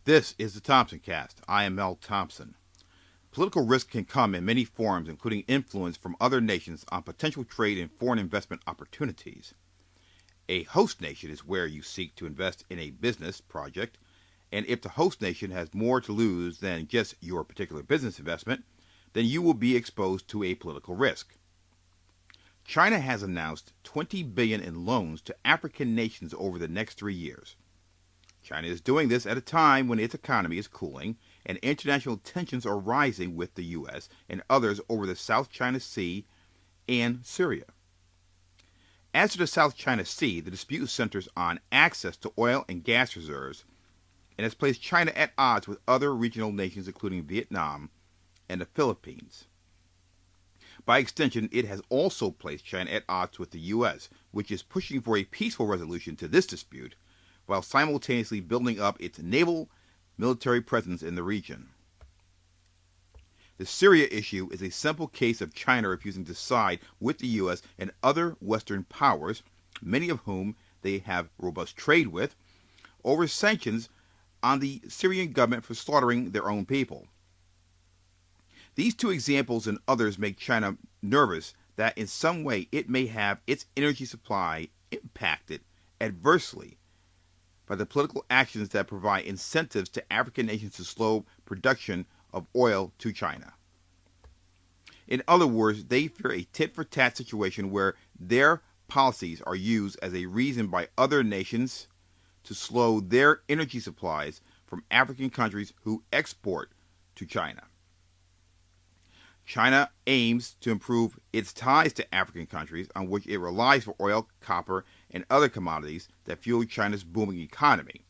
This is the Thompson Cast. I am Mel Thompson. Political risk can come in many forms, including influence from other nations on potential trade and foreign investment opportunities. A host nation is where you seek to invest in a business project, and if the host nation has more to lose than just your particular business investment, then you will be exposed to a political risk. China has announced $20 billion in loans to African nations over the next 3 years. China is doing this at a time when its economy is cooling and international tensions are rising with the U.S. and others over the South China Sea and Syria. As to the South China Sea, the dispute centers on access to oil and gas reserves and has placed China at odds with other regional nations including Vietnam and the Philippines. By extension, it has also placed China at odds with the U.S., which is pushing for a peaceful resolution to this dispute, while simultaneously building up its naval military presence in the region. The Syria issue is a simple case of China refusing to side with the U.S. and other Western powers, many of whom they have robust trade with, over sanctions on the Syrian government for slaughtering their own people. These two examples and others make China nervous that in some way it may have its energy supply impacted adversely by the political actions that provide incentives to African nations to slow production of oil to China. In other words, they fear a tit-for-tat situation where their policies are used as a reason by other nations to slow their energy supplies from African countries who export to China. China aims to improve its ties to African countries on which it relies for oil, copper, and other commodities that fuel China's booming economy.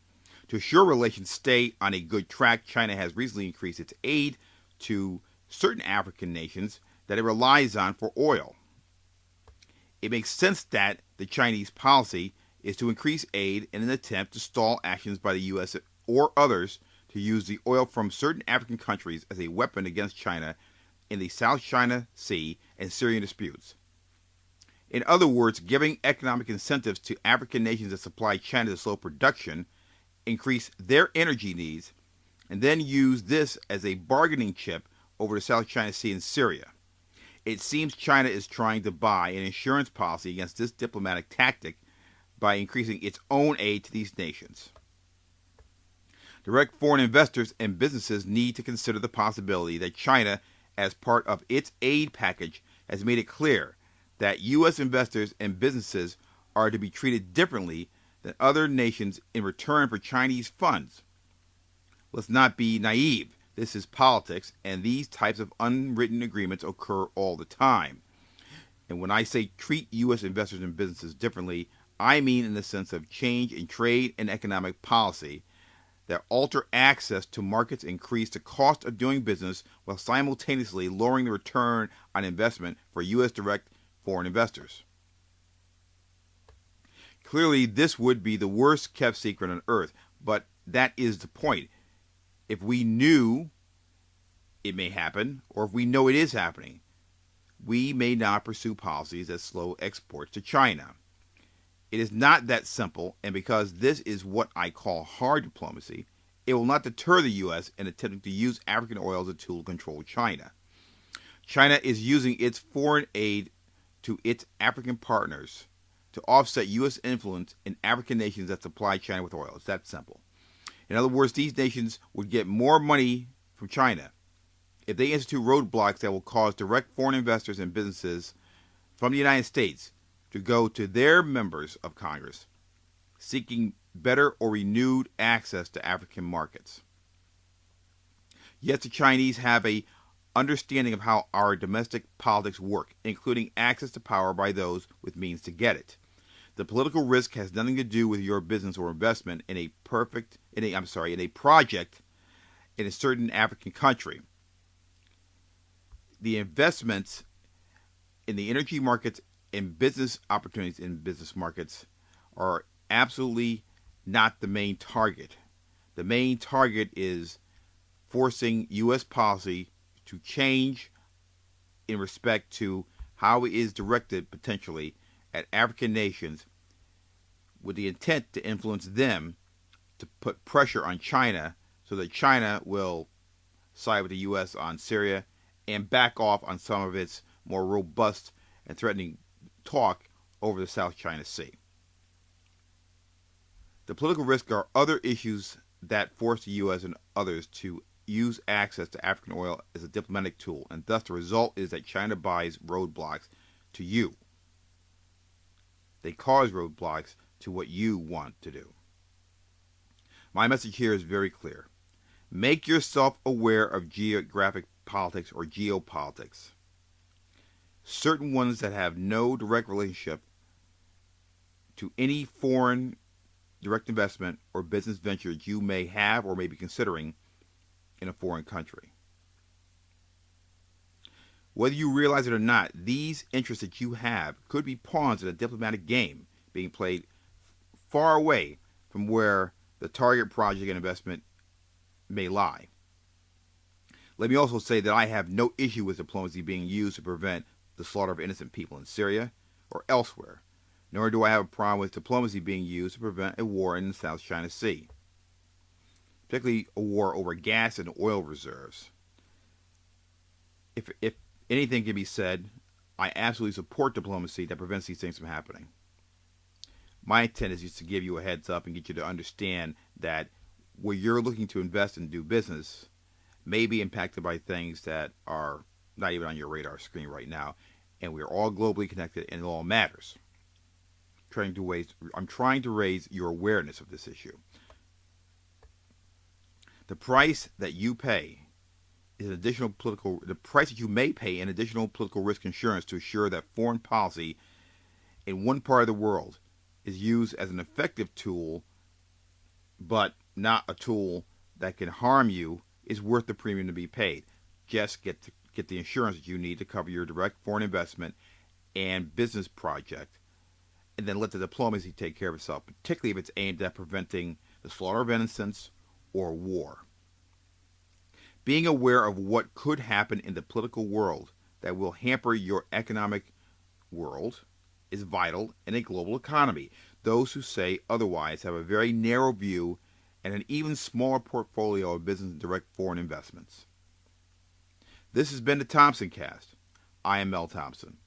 To assure relations stay on a good track, China has recently increased its aid to certain African nations that it relies on for oil. It makes sense that the Chinese policy is to increase aid in an attempt to stall actions by the U.S. or others to use the oil from certain African countries as a weapon against China in the South China Sea and Syrian disputes. In other words, giving economic incentives to African nations that supply China to slow production, increase their energy needs, and then use this as a bargaining chip over the South China Sea and Syria. It seems China is trying to buy an insurance policy against this diplomatic tactic by increasing its own aid to these nations. Direct foreign investors and businesses need to consider the possibility that China, as part of its aid package, has made it clear that U.S. investors and businesses are to be treated differently than other nations in return for Chinese funds. Let's not be naive. This is politics, and these types of unwritten agreements occur all the time. And when I say treat U.S. investors and businesses differently, I mean in the sense of change in trade and economic policy that alter access to markets, increase the cost of doing business while simultaneously lowering the return on investment for U.S. direct foreign investors. Clearly, this would be the worst kept secret on earth, but that is the point. If we knew it may happen, or if we know it is happening, we may not pursue policies that slow exports to China. It is not that simple, and because this is what I call hard diplomacy, it will not deter the U.S. in attempting to use African oil as a tool to control China. China is using its foreign aid to its African partners to offset U.S. influence in African nations that supply China with oil. It's that simple. In other words, these nations would get more money from China if they institute roadblocks that will cause direct foreign investors and businesses from the United States to go to their members of Congress seeking better or renewed access to African markets. Yet the Chinese have a understanding of how our domestic politics work, including access to power by those with means to get it. The political risk has nothing to do with your business or investment in a project in a certain African country. The investments in the energy markets and business opportunities in business markets are absolutely not the main target. The main target is forcing U.S. policy to change in respect to how it is directed potentially at African nations with the intent to influence them to put pressure on China so that China will side with the U.S. on Syria and back off on some of its more robust and threatening talk over the South China Sea. The political risk are other issues that force the U.S. and others to use access to African oil as a diplomatic tool, and thus the result is that China buys roadblocks to you. They cause roadblocks to what you want to do. My message here is very clear. Make yourself aware of geographic politics or geopolitics. Certain ones that have no direct relationship to any foreign direct investment or business ventures you may have or may be considering in a foreign country. Whether you realize it or not, these interests that you have could be pawns in a diplomatic game being played far away from where the target project and investment may lie. Let me also say that I have no issue with diplomacy being used to prevent the slaughter of innocent people in Syria or elsewhere, nor do I have a problem with diplomacy being used to prevent a war in the South China Sea, particularly a war over gas and oil reserves. If anything can be said, I absolutely support diplomacy that prevents these things from happening. My intent is just to give you a heads up and get you to understand that where you're looking to invest and do business may be impacted by things that are not even on your radar screen right now, and we're all globally connected and it all matters. I'm trying to raise your awareness of this issue. The price that you pay is the price that you may pay in additional political risk insurance to assure that foreign policy in one part of the world is used as an effective tool, but not a tool that can harm you, is worth the premium to be paid. Just get the insurance that you need to cover your direct foreign investment and business project, and then let the diplomacy take care of itself, particularly if it's aimed at preventing the slaughter of innocents or war. Being aware of what could happen in the political world that will hamper your economic world is vital in a global economy. Those who say otherwise have a very narrow view and an even smaller portfolio of business and direct foreign investments. This has been the Thompson Cast. I am Mel Thompson.